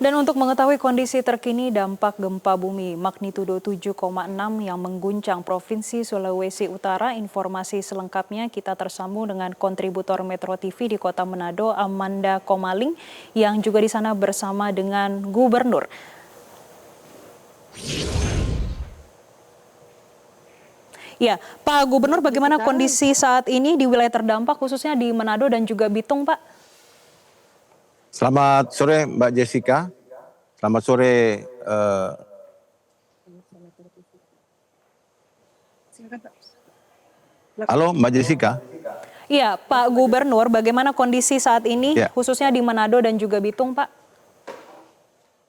Dan untuk mengetahui kondisi terkini dampak gempa bumi magnitudo 7,6 yang mengguncang Provinsi Sulawesi Utara, informasi selengkapnya kita tersambung dengan kontributor Metro TV di Kota Manado, Amanda Komaling, yang juga di sana bersama dengan Gubernur. Ya, Pak Gubernur, bagaimana kondisi saat ini di wilayah terdampak, khususnya di Manado dan juga Bitung, Pak? Selamat sore Mbak Jessica, selamat sore. Halo Mbak Jessica. Iya, Pak Gubernur, bagaimana kondisi saat ini, khususnya di Manado dan juga Bitung, Pak?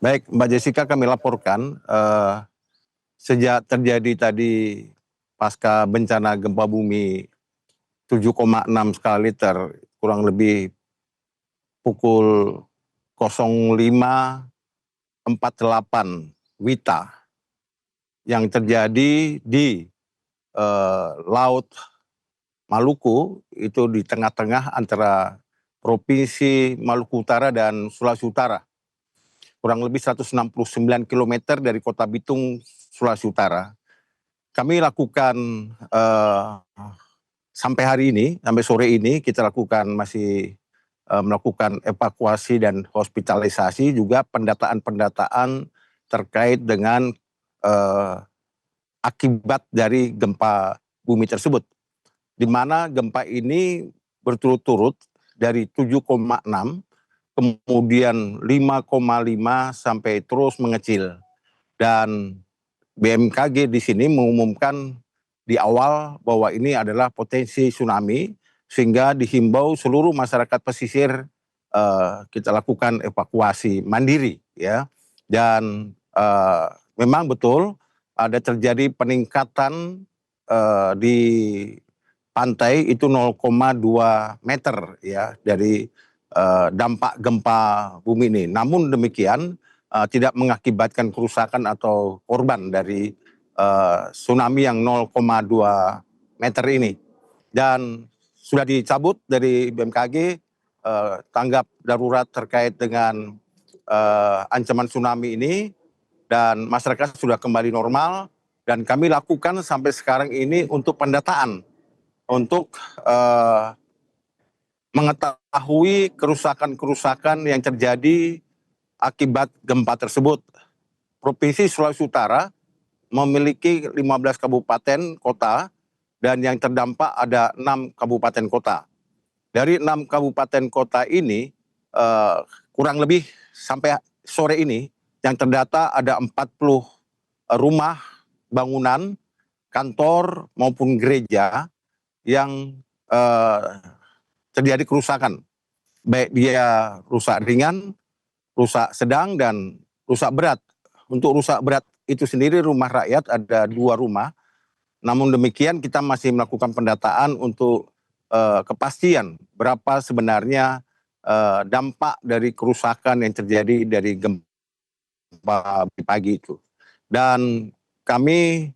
Baik Mbak Jessica, kami laporkan sejak terjadi tadi pasca bencana gempa bumi 7,6 skala Richter, kurang lebih pukul 05.48 WITA yang terjadi di Laut Maluku, itu di tengah-tengah antara Provinsi Maluku Utara dan Sulawesi Utara. Kurang lebih 169 km dari kota Bitung, Sulawesi Utara. Kami lakukan sampai hari ini, sampai sore ini kita lakukan masih melakukan evakuasi dan hospitalisasi, juga pendataan-pendataan terkait dengan akibat dari gempa bumi tersebut, di mana gempa ini berturut-turut dari 7,6, kemudian 5,5 sampai terus mengecil. Dan BMKG di sini mengumumkan di awal bahwa ini adalah potensi tsunami, sehingga dihimbau seluruh masyarakat pesisir kita lakukan evakuasi mandiri, ya. Dan memang betul ada terjadi peningkatan di pantai itu 0,2 meter, ya, dari dampak gempa bumi ini. Namun demikian tidak mengakibatkan kerusakan atau korban dari tsunami yang 0,2 meter ini. Dan sudah dicabut dari BMKG tanggap darurat terkait dengan ancaman tsunami ini, dan masyarakat sudah kembali normal. Dan kami lakukan sampai sekarang ini untuk pendataan, untuk mengetahui kerusakan-kerusakan yang terjadi akibat gempa tersebut. Provinsi Sulawesi Utara memiliki 15 kabupaten kota, dan yang terdampak ada 6 kabupaten kota. Dari 6 kabupaten kota ini, kurang lebih sampai sore ini, yang terdata ada 40 rumah, bangunan, kantor maupun gereja yang terjadi kerusakan. Baik dia rusak ringan, rusak sedang, dan rusak berat. Untuk rusak berat itu sendiri rumah rakyat ada 2 rumah. Namun demikian kita masih melakukan pendataan untuk kepastian berapa sebenarnya dampak dari kerusakan yang terjadi dari gempa pagi itu. Dan kami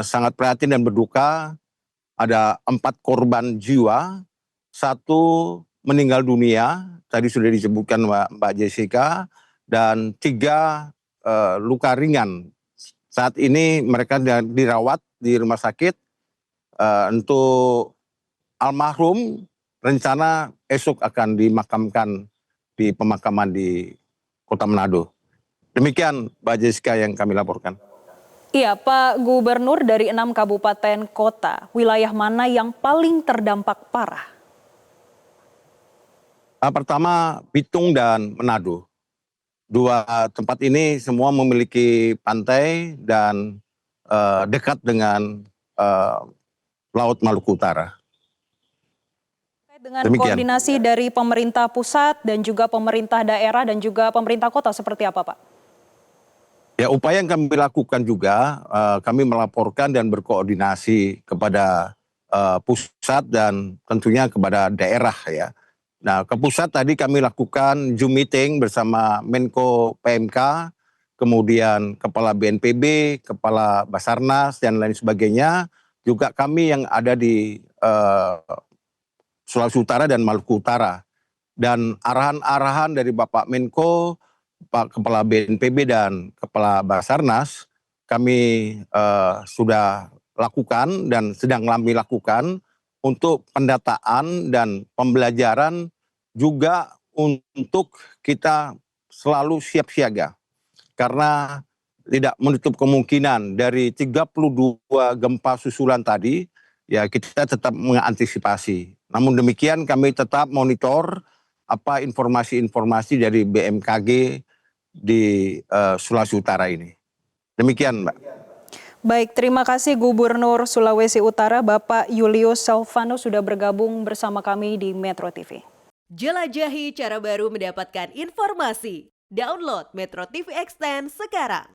sangat prihatin dan berduka, ada 4 korban jiwa, 1 meninggal dunia, tadi sudah disebutkan Mbak Jessica, dan 3 luka ringan. Saat ini mereka dirawat di rumah sakit. Untuk almarhum rencana esok akan dimakamkan di pemakaman di Kota Manado. Demikian Mbak Jessica yang kami laporkan. Iya, Pak Gubernur, dari 6 kabupaten kota, wilayah mana yang paling terdampak parah? Pertama Bitung dan Manado. 2 tempat ini semua memiliki pantai dan dekat dengan Laut Maluku Utara. Dengan koordinasi dari pemerintah pusat dan juga pemerintah daerah dan juga pemerintah kota seperti apa, Pak? Ya, upaya yang kami lakukan juga, kami melaporkan dan berkoordinasi kepada pusat dan tentunya kepada daerah, ya. Nah, ke pusat tadi kami lakukan Zoom meeting bersama Menko PMK, kemudian Kepala BNPB, Kepala Basarnas, dan lain sebagainya. Juga kami yang ada di Sulawesi Utara dan Maluku Utara. Dan arahan-arahan dari Bapak Menko Pak Kepala BNPB dan Kepala Basarnas, kami sudah lakukan dan sedang kami lakukan untuk pendataan dan pembelajaran, juga untuk kita selalu siap siaga. Karena tidak menutup kemungkinan dari 32 gempa susulan tadi, ya kita tetap mengantisipasi. Namun demikian kami tetap monitor apa informasi-informasi dari BMKG di Sulawesi Utara ini. Demikian, Mbak. Baik, terima kasih Gubernur Sulawesi Utara Bapak Julius Salvano sudah bergabung bersama kami di Metro TV. Jelajahi cara baru mendapatkan informasi. Download Metro TV Extend sekarang.